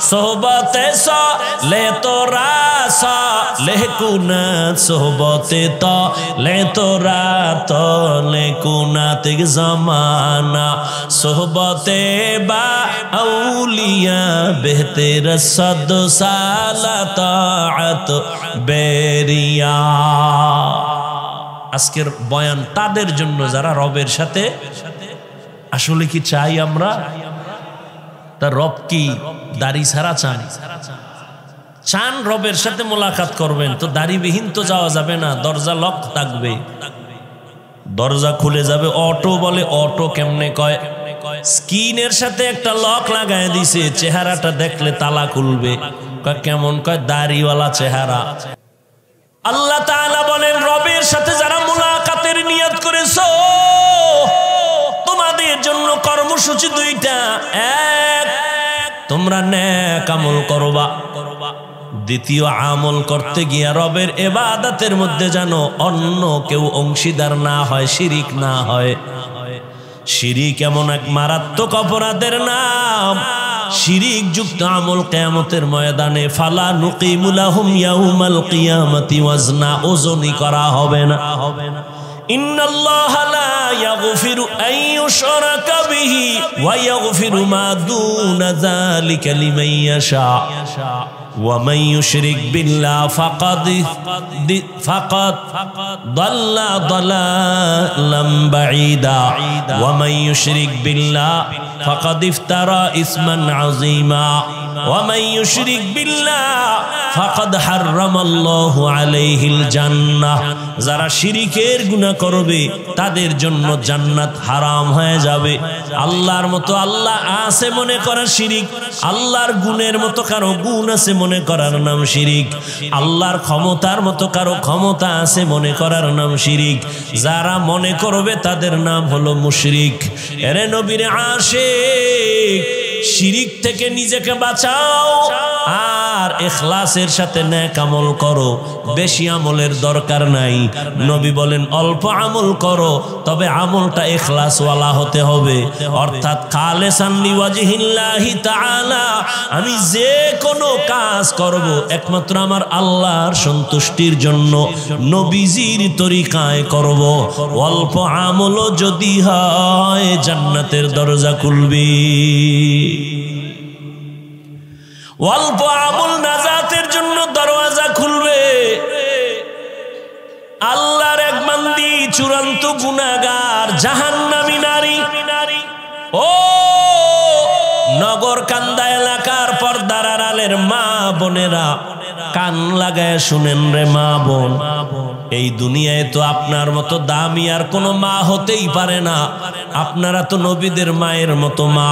सोहबते साले तोरा साले कुनात सोहबते ताले तोरा ताले कुनात ज़माना सोहबते बा औलिया बेहतर सद साला ताअत बेरिया। আজকের বয়ান তাদের জন্য যারা রবের সাথে আসলে কি চাই আমরা, তার রব কি দাড়ি ছাড়া চান? চান রবের সাথে মোলাকাত করবেন তো দাড়িবিহীন তো যাওয়া যাবে না, দরজা লক থাকবে, দরজা খুলে যাবে। অটো বলে অটো কেমনে কয়, স্ক্রিনের সাথে একটা লক লাগায় দিছে, চেহারাটা দেখলে তালা খুলবে। কয় কেমন, কয় দাড়িওয়ালা চেহারা। আল্লাহ তাআলা বলেন রবের সাথে যারা মুলাকাতের নিয়ত করেছো তোমাদের জন্য কর্মসূচি দুইটা। এক, তোমরা নেক আমল করবা। দ্বিতীয়, আমল করতে গিয়া রবের ইবাদতের মধ্যে যেন অন্য কেউ অংশীদার না হয়, শিরিক না হয়। শিরিক এমন এক মারাত্মক অপরাধের নাম, শিরিক যুক্ত আমল কিয়ামতের ময়দানে ফালা নুকিমু লাহুম ইয়াউমাল কিয়ামাতি ওয়াজনা, ওজনই করা হবে না। ইন্নাল্লাহা লা ইয়াগফিরু আন ইউশরাকা বিহি ওয়া ইয়াগফিরু মা দুনা যালিকা লিমান ইয়াশা ومن يشرك بالله فقد ضل ضلالا بعيدا ومن يشرك بالله فقد افترى اثما عظيما ومن يشرك بالله فقد حرم الله عليه الجنة। যারা শিরিকের গুনাহ করবে তাদের জন্য জান্নাত হারাম হয়ে যাবে। আল্লাহর মতো আল্লাহ আছে মনে করা শিরিক, আল্লাহর গুণের মতো কারো গুণ আছে মনে করার নাম শিরিক, আল্লাহর ক্ষমতার মতো কারো ক্ষমতা আছে মনে করার নাম শিরিক। যারা মনে করবে তাদের নাম হলো মুশরিক। এরে নবীর আশিক, শিরিক থেকে নিজেকে বাঁচাও আর ইখলাসের সাথে নেক আমল করো। বেশি আমলের দরকার নাই। নবী বলেন অল্প আমল করো, তবে আমলটা ইখলাসওয়ালা হতে হবে, অর্থাৎ খালিসান লিওয়াজহিল্লাহি তাআলা। আমি যে কোনো কাজ করব একমাত্র আমার আল্লাহর সন্তুষ্টির জন্য, নবীজির তরিকায় করব। অল্প আমলও যদি হয় জান্নাতের দরজা খুলবে। অল্প আমল নাজাতের জন্য দরওয়াজা খুলবে। আল্লাহর এক বান্দি চূড়ান্ত গুনাহগার জাহান্নামী নারী। ও নগর কান্দা এলাকার পর্দার আড়ালের মা বোনেরা, কান লাগায় শুনেন রে মা বোন, এই দুনিয়ায় তো আপনার মতো দামি আর কোনো মা হতেই পারে না। আপনারা তো নবীদের মায়ের মতো মা,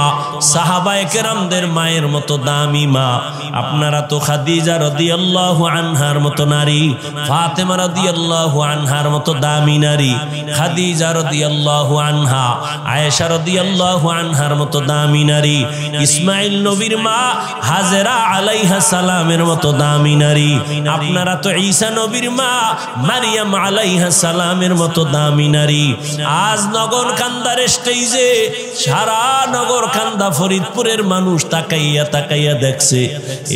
সাহাবায়ে কেরামদের মায়ের মতো দামি মা। আপনারা তো খাদিজা রাদিয়াল্লাহু আনহার মতো নারী, ফাতেমা রাদিয়াল্লাহু আনহার মতো দামি নারী, খাদিজা রাদিয়াল্লাহু আনহা, আয়েশা রাদিয়াল্লাহু আনহার মতো দামি নারী, ইসমাইল নবীর মা হাজেরা আলাইহা সালামের মতো দামি নারী। আপনারা তো ঈসা নবীর মা মারিয়াম আলাইহা সালামের মতো দামি নারী। আজ নগর কান্দার স্টেজে সারা নগর কান্দা ফরিদপুরের মানুষ তাকাইয়া তাকাইয়া দেখছে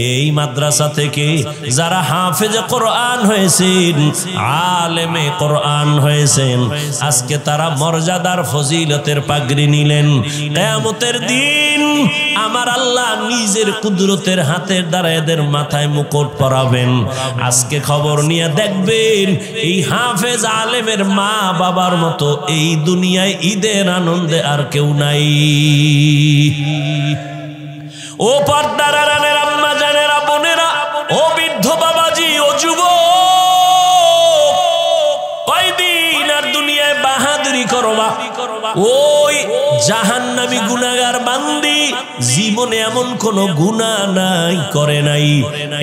এই মাদ্রাসা থেকে যারা হাফেজে কোরআন হয়েছেন, আলেমে কোরআন হয়েছেন, আজকে তারা মর্যাদার ফজিলতের পাগড়ি নিলেন। কিয়ামতের দিন আমার আল্লাহ নিজের কুদরতের হাতের দ্বারা এদের মাথায় মুকুট পরাবেন। আজকে খবর নিয়ে দেখবেন এই হাফেজ আলেমের মা বাবার মতো এই দুনিয়ায় ঈদের আনন্দে আর কেউ নাই। ও পর্দার আড়ালের আম্মা জানেরা, বোনেরা, ও বৃদ্ধ বাবাজি, ও যুবক, কয়দিন আর দুনিয়ায় বাহাদুরি করবা? ওই জাহান্নামী গুনাহগার বান্দি জীবনে এমন কোন গুনাহ নাই করে নাই।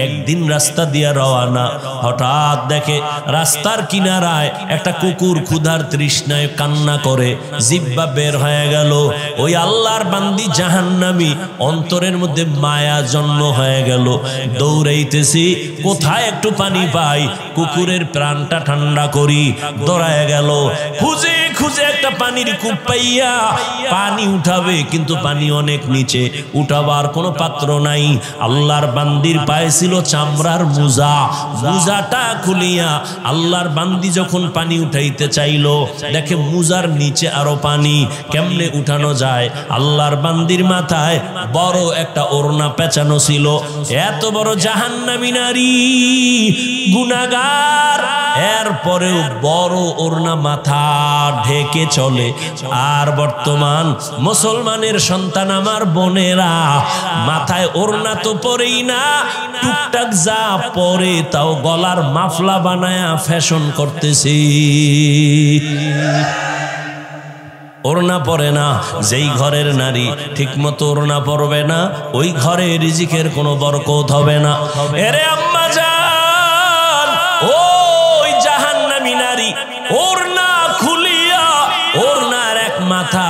একদিন রাস্তা দিয়া রওয়ানা, হঠাৎ দেখে রাস্তার কিনারায় একটা কুকুর ক্ষুধার তৃষ্ণায় কান্না করে, জিহ্বা বের হয়ে গেল। ওই আল্লাহর বান্দি জাহান্নামী, অন্তরের মধ্যে মায়া জন্ম হয়ে গেল। দৌড়াইতেছি, কোথায় একটু পানি পাই, কুকুরের প্রাণটা ঠান্ডা করি। দৌড়ায় গেল, খুঁজে খুঁজে একটা পানির কূপ পাইয়া পানি উঠাবে, কিন্তু পানি অনেক নিচে, উঠাবার কোনো পাত্র নাই। আল্লাহর বান্দির পায়ে ছিল চামড়ার মোজা, মোজাটা খুলিয়া আল্লাহর বান্দি যখন পানি উঠাইতে চাইলো, দেখে মোজার নিচে আরো পানি, কেমনে উঠানো যায়? আল্লাহর বান্দির মাথায় বড় একটা ওড়না পেঁচানো ছিল। এত বড় জাহান্নামী নারী, গুনাহগার, এরপরেও বড় ওড়না মাথা ঢেকে চলে। আর বর্তমান মুসলমানের সন্তান আমার বোনেরা মাথায় ওড়না তো পরেই না, টুকটাক যা পরে তাও গলার মাফলা বানায়া ফ্যাশন করতেছি। ওড়না পরে না। যেই ঘরের নারী ঠিক মতো ওড়না পরবে না, ওই ঘরে রিজিকের কোনো বরকত হবে না। এরে আম্মা জান, ওই জাহান্নামী নারী ওড়না খুলিয়া ওড়নার এক মাথা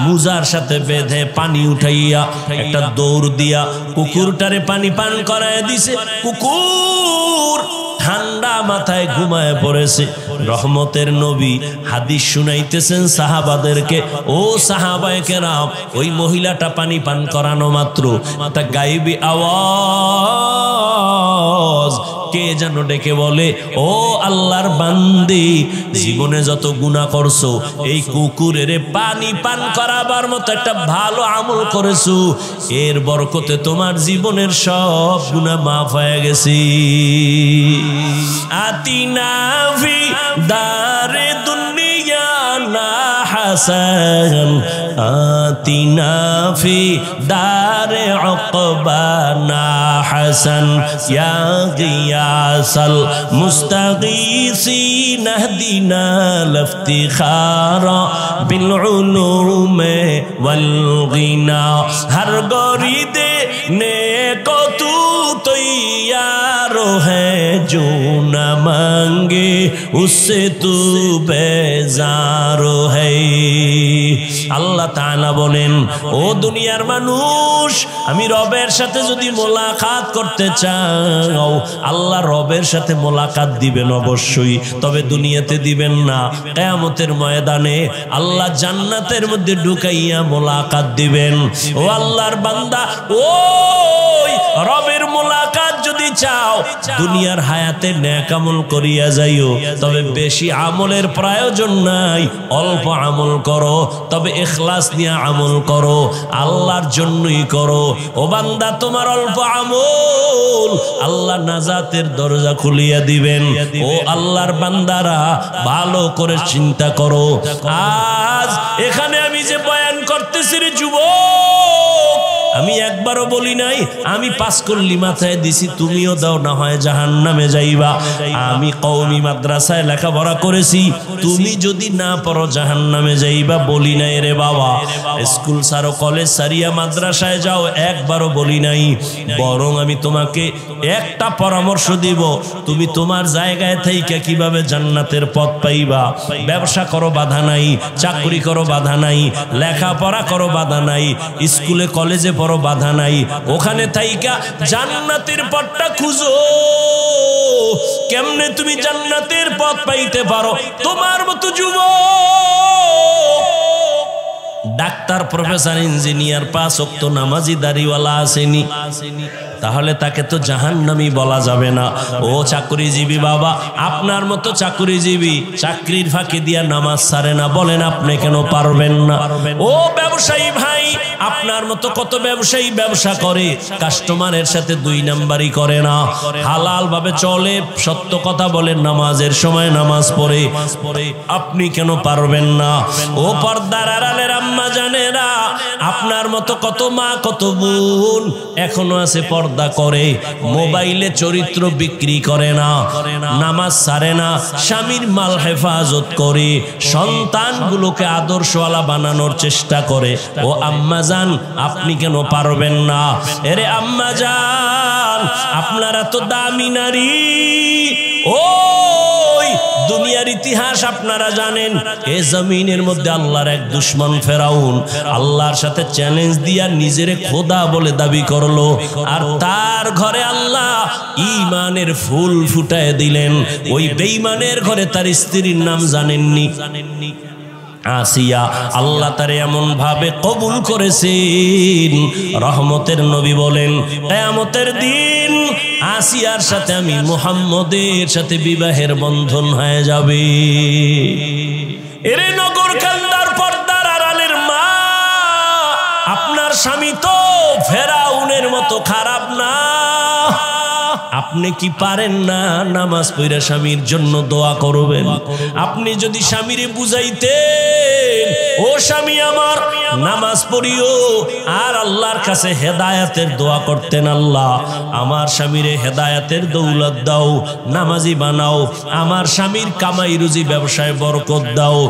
মুজার সাথে বেঁধে পানি উঠাইয়া একটা দৌড় দিয়া কুকুরটারে পানি পান করায় দিছে। কুকুর ঠান্ডা মাথায় ঘুমায় পড়েছে। রহমতের নবী হাদিস শুনাইতেছেন সাহাবাদেরকে, ও সাহাবায়ে কেরাম, ওই মহিলাটা পানি পান করানো মাত্র একটা গায়েবী আওয়াজ কে যেন ডেকে বলে, ও আল্লাহর বান্দি, জীবনে যত গুনাহ করছো এই কুকুরের পানি পান করাবার মতো একটা ভালো আমল করেছো, এর বরকতে তোমার জীবনের সব গুনাহ মাফ হয়ে গেছে। আতিনা ফি দারে দুনিয়া না হাসান, আতিনা ফি দারে উকবা না হাসান, ইয়া গিয়াসাল মুস্তাগীসিন ইহদিনা লিফতিখারা বিল উলুমে ওয়াল গিনা। হর গরিদে নেকো তু তৈয়ার है जो न मांगे उससे तू बेजार है। আল্লাহ তাআলা বলেন, ও দুনিয়ার মানুষ, আমি রবের সাথে যদি মোলাকাত করতে চাও, আল্লাহ রবের সাথে মোলাকাত দিবেন অবশ্যই, তবে দুনিয়াতে দিবেন না। কিয়ামতের ময়দানে আল্লাহ জান্নাতের মধ্যে ঢুকাইয়া মোলাকাত দিবেন। ও আল্লাহর বান্দা, ওই রবের মোলাকাত যদি চাও, দুনিয়ার হায়াতে নেক আমল করিয়া যাইও, তবে বেশি আমলের প্রয়োজন নাই, অল্প আমল করো, তবে ইখলাস নিয়ে আমল করো, আল্লাহর জন্যই করো। ও বান্দা, তোমার অল্প আমল আল্লাহ নাজাতের দরজা খুলিয়া দিবেন। ও আল্লাহর বান্দারা, ভালো করে চিন্তা করো। আজ এখানে আমি যে বয়ান করতেছি রে যুবক, আমি একবারও বলি নাই আমি পাস করলি মাথায় দিছি তুমিও দাও, না হয় জাহান্নামে যাইবা। আমি কওমি মাদ্রাসায় লেখাপড়া করেছি, তুমি যদি না পড়ো জাহান্নামে যাইবা বলি নাই রে বাবা। স্কুল সারো, কলেজ সারিয়া মাদ্রাসায় যাও, একবারও বলি নাই। বরং আমি তোমাকে একটা পরামর্শ দিব, তুমি তোমার জায়গায় থেকে কিভাবে জান্নাতের পথ পাইবা। ব্যবসা করো, বাধা নাই। চাকরি করো, বাধা নাই। লেখাপড়া করো, বাধা নাই। স্কুলে কলেজে পড়ো, বাধা নাই। ওখানে থাইকা জান্নাতের পথটা খুঁজো। কেমনে তুমি জান্নাতের পথ পাইতে পারো? তোমার মতো যুবক, ডাক্তার, প্রফেসর, ইঞ্জিনিয়ার, 5 ওয়াক্ত নামাজি দাড়িওয়ালা আসেনি, তাহলে তাকে তো জাহান্নামী বলা যাবে না। ও চাকরিজীবী বাবা, আপনার মতো চাকরিজীবী চাকরির ফাঁকি দিয়া নামাজ ছাড়ে না, বলেন আপনি কেন পারবেন না? ও ব্যবসায়ী ভাই, আপনার মতো কত ব্যবসায়ী ব্যবসা করে, কাস্টমারের সাথে 2 নাম্বারই করে না, হালাল ভাবে চলে, সত্য কথা বলেন, নামাজের সময় নামাজ পড়ে, আপনি কেন পারবেন না? ও পর্দার আড়ালের আম্মা জানেরা, আপনার মতো কত মা, কত বোন এখনো আছে পর্দা করে, মোবাইলে চরিত্র বিক্রি করে না, নামাজ ছাড়ে না, স্বামীর মাল হেফাজত করে, সন্তানগুলোকে আদর্শওয়ালা বানানোর চেষ্টা করে। ও আম্মা জান, আপনি কেন পারবেন না? এরে আম্মা জান, আপনারা তো দামি নারী। ওই দুনিয়ার ইতিহাস আপনারা জানেন, এ জমিনের মধ্যে আল্লাহর এক দুশমন ফেরাউন আল্লাহর সাথে চ্যালেঞ্জ দিয়া নিজেরে খোদা বলে দাবি করলো, আর তার ঘরে আল্লাহ ঈমানের ফুল ফুটায় দিলেন। ওই বেঈমানের ঘরে তার স্ত্রীর নাম জানেননি? আসিয়া আল্লাহ তারে এমন ভাবে কবুল করেছেন, রহমতের নবী বলেন কিয়ামতের দিন আসিয়ার সাথে আমি মুহাম্মদের সাথে বিবাহের বন্ধন হয়ে যাবে। এরে নগরকান্দার পর্দার আড়ালের মা, আপনার স্বামী তো ফেরাউনের মতো খারাপ না। আপনি কি পারেন না নামাজ পড়ে স্বামীর জন্য দোয়া করবেন? আপনি যদি স্বামীরে বুঝাইতেন, ও স্বামী আমার নামাজ পড়িও, আর আল্লাহর কাছে হেদায়েতের দোয়া করতেন, আল্লাহ আমার স্বামীরে হেদায়েতের দৌলত দাও, নামাজি বানাও, আমার স্বামীর কামাই রুজি ব্যবসায় বরকত দাও।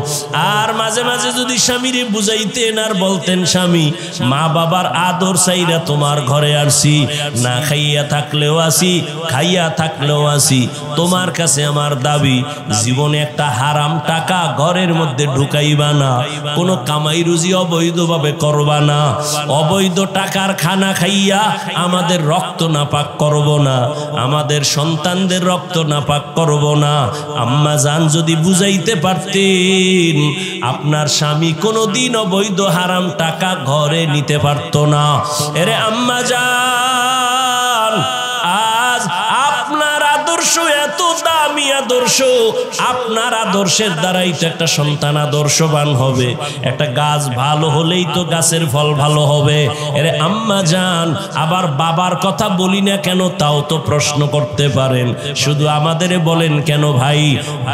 আর মাঝে মাঝে যদি স্বামীরে বুঝাইতেন আর বলতেন, স্বামী মা বাবার আদর চাইরা তোমার ঘরে আসছি, না খাইয়া থাকলেও আসি, খাইয়া থাকলেও আসি, তোমার কাছে আমার দাবি জীবনে একটা হারাম টাকা ঘরের মধ্যে ঢুকাইবা না, কোনো কামাই রুজি অবৈধভাবে করবা না, অবৈধ টাকার খানা খাইয়া আমাদের রক্ত নাপাক করব না, আমাদের সন্তানদের রক্ত নাপাক করব না। আম্মা জান যদি বুঝাইতে পারতেন, আপনার স্বামী কোনোদিন অবৈধ হারাম টাকা ঘরে নিতে পারত না। এরে আম্মা জান, আজ আপনার আদর্শ এত দামি আদর্শ, আপনার আদর্শের দ্বারাই তো একটা সন্তান আদর্শবান হবে, একটা গাছ ভালো হলেই তো গাছের ফল ভালো হবে। এরে আম্মা জান, আবার বাবার কথা বলি না কেন তাও তো প্রশ্ন করতে পারেন, শুধু আমাদের বলেন কেন ভাই,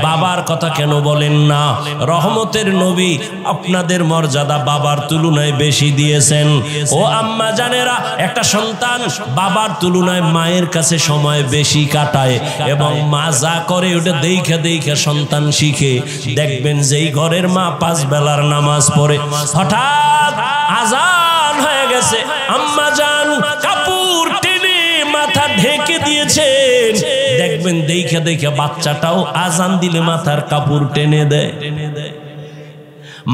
বাবার কথা কেন বলেন না? রহমতের নবী আপনাদের মর্যাদা বাবার তুলনায় বেশি দিয়েছেন। ও আম্মা জানেরা, একটা সন্তান বাবার তুলনায় মায়ের কাছে সময় বেশি কাটায়, এবং মা যা করে ওটা দেখে দেখে সন্তান শিখে। দেখবেন যেই ঘরের মা 5 বেলার নামাজ পড়ে, হঠাৎ আজান হয়ে গেছে, আম্মা জান কাপড় টেনে মাথা ঢেকে দিয়েছেন, দেখবেন দেখে দেখে বাচ্চাটাও আজান দিলে মাথার কাপড় টেনে দেয়।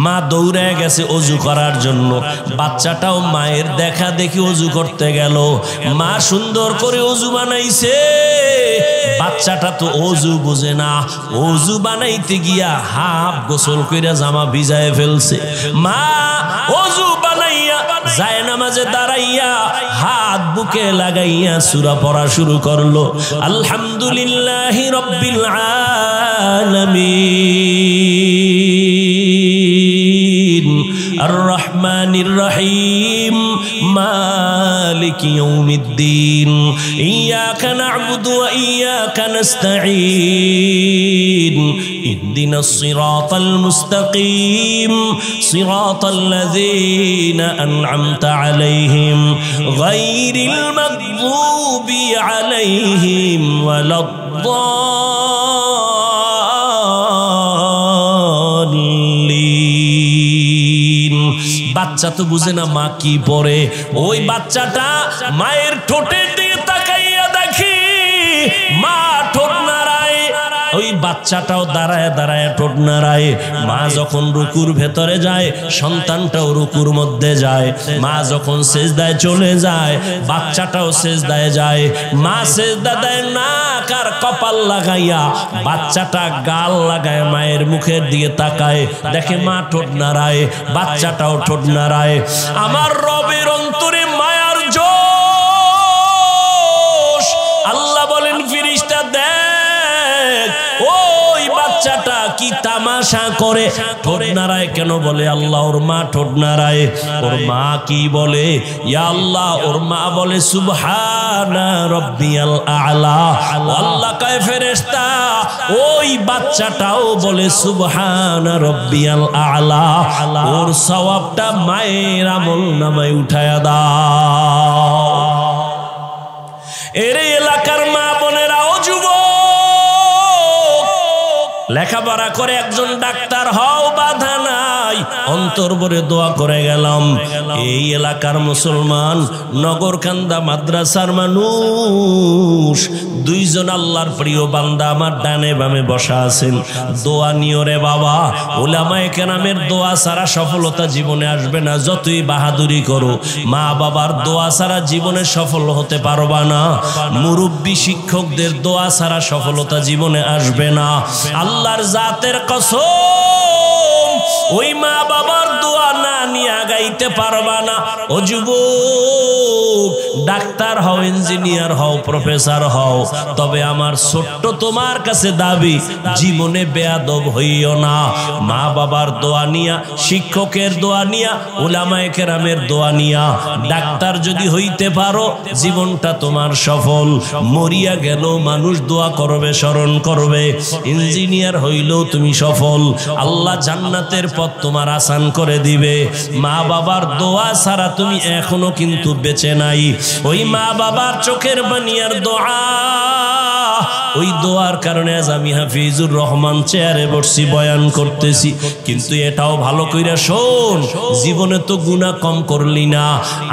মা দৌড়ে গেছে অজু করার জন্য, বাচ্চাটাও মায়ের দেখা দেখি অজু করতে গেল, মা সুন্দর করে অজু বানাইছে, বাচ্চাটা তো অজু বুঝে না, অজু বানাইতে গিয়া হাফ গোসল করে জামা ভিজায় ফেলছে। মা অজু বানাইয়া যায় নামাজে দাঁড়াইয়া হাত বুকে লাগাইয়া সূরা পড়া শুরু করলো, আলহামদুলিল্লাহি রাব্বিল আলামিন আর-রহমানির রহিম মালিকি ইয়াউমিদ্দিন ইয়াকা না'বুদু ওয়া ইয়াকা নাস্তাঈন ইহদিনাস সিরাতাল মুস্তাকিম সিরাতাল লাযীনা আন'আমতা আলাইহিম গায়রিল মাগযুবি আলাইহিম ওয়ালাদ-দাল্লিন। বাচ্চা তো বুঝে না মা কি পড়ে, ওই বাচ্চাটা মায়ের ঠোঁটের দিকে তাকাইয়া দেখি মা ঠোঁট নাড়ায়, ওই বাচ্চাটাও দাঁড়ায় দাঁড়ায় ঠোঁট নাড়ায়। মা যখন রুকুর ভেতরে যায়, সন্তানটাও রুকুর মধ্যে যায়। মা যখন সেজদায় চলে যায়, বাচ্চাটাও সেজদায় যায়। মা সেজদা দেয় নাক আর কপাল লাগাইয়া, বাচ্চাটা গাল লাগায় মায়ের মুখের দিকে তাকায়, দেখে মা ঠোঁট নাড়ায়, বাচ্চাটাও ঠোঁট নাড়ায়। আমার রবের অন্তরে মায়ার জোশ। আল্লাহ বলেন, ফেরেশতা দেখ ওই বাচ্চাটা কি তামাশা করে, ঠোঁট নাড়ায় কেন? বলে আল্লাহ ওর মা ঠোঁট নাড়ায়। ওর মা কি বলে? ইয়া আল্লাহ, ওর মা বলে সুবহানা রাব্বিয়াল আ'লা। আল্লাহ কয় ফেরেশতা ওই বাচ্চাটাও বলে সুবহানা রাব্বিয়াল আ'লা, ওর সওয়াবটা মায়ের আমলনামায় উঠায়া দাও। এর এলাকার মা বোনেরা, ও যুবক, লেখাপড়া করে একজন ডাক্তার হও, বাধা নাই, অন্তর ভরে দোয়া করে গেলাম। এই এলাকার মুসলমান, নগরকান্দা মাদ্রাসার মানুষ, 2 জন আল্লাহর প্রিয় বান্দা আমার ডানে বামে বসা আছেন। দোয়া নিও রে বাবা, উলামায়ে কেরামের দোয়া ছাড়া সফলতা জীবনে আসবে না। যতই বাহাদুরি করো, মা বাবার দোয়া ছাড়া জীবনে সফল হতে পারবা না। মুরব্বী শিক্ষকদের দোয়া ছাড়া সফলতা জীবনে আসবে না। আল্লাহর জাতের কসম, ওই মা বাবার দোয়া না নিয়ে আগাইতে পারবা না। ও যুবক, ডাক্তার হও, ইঞ্জিনিয়ার হও, প্রফেসর হও, তবে আমার ছোট্ট তোমার কাছে দাবি, জীবনে বেয়াদব হইও না। মা বাবার দোয়া নিয়া, শিক্ষকের দোয়া নিয়া, উলামায়ে কেরামের দোয়া নিয়া ডাক্তার যদি হইতে পারো, জীবনটা তোমার সফল। মরিয়া গেল মানুষ দোয়া করবে, স্মরণ করবে। ইঞ্জিনিয়ার হইলেও তুমি সফল, আল্লাহ জান্নাতের পথ তোমার আসান করে দিবে। মা বাবার দোয়া ছাড়া তুমি এখনো কিন্তু বেঁচে নাই। ওই মা বাবার চোখের পানির দোয়া, ওই দোয়ার কারণে আজ আমি হাফিজুর রহমান চেয়ারে বসছি, বয়ান করতেছি। কিন্তু এটাও ভালো কইরা শোন, জীবনে তো গুনাহ কম করলি না।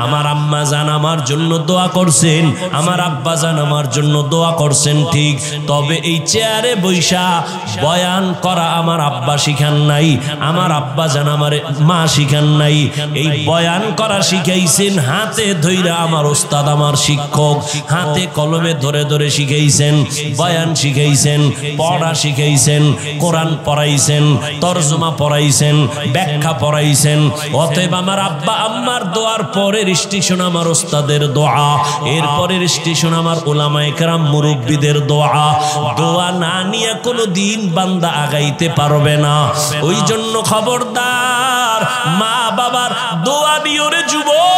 আমার আম্মা জান আমার জন্য দোয়া করছেন, আমার আব্বা জান আমার জন্য দোয়া করছেন, ঠিক। তবে এই চেয়ারে বৈশা বয়ান করা আমার আব্বা শিখান নাই, আমার আব্বা জান আমার মা শিখান নাই। এই বয়ান করা শিখাইছেন হাতে ধইরা আমার ওস্তাদ, আমার শিক্ষক, হাতে কলমে ধরে ধরে শিখাইছেন, বয়ান শিখাইছেন, পড়া শিখাইছেন, কোরআন পড়াইছেন, তরজমা পড়াইছেন, ব্যাখ্যা পড়াইছেন। অতএব আমার আব্বা আম্মার দোয়ার পরের স্টেশন আমার ওস্তাদের দোয়া, এরপরের স্টেশন আমার উলামায়ে কেরাম মুরব্বিদের দোয়া। দোয়া না নিয়ে কোনো দিন বান্দা আগাইতে পারবে না। ওই জন্য খবরদার, মা বাবার দোয়া নিও রে যুবক।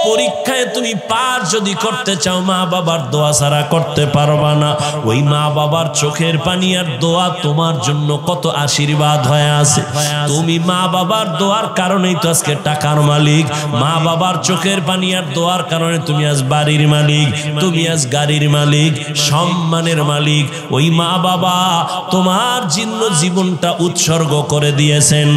পরীক্ষায় তুমি পার যদি করতে চাও, মা বাবার দোয়া ছাড়া করতে পারবা না। ওই মা বাবার চোখের পানি আর দোয়া তোমার জন্য কত আশীর্বাদ হয়ে আছে। তুমি মা বাবার দোয়ার কারণেই তো আজকে টাকার মালিক, মা বাবার চোখের পানি আর দোয়ার কারণে তুমি আজ বাড়ির মালিক, তুমি আজ গাড়ির মালিক, সম্মানের মালিক। ওই মা বাবা তোমার জন্য জীবনটা উৎসর্গ করে দিয়েছেন।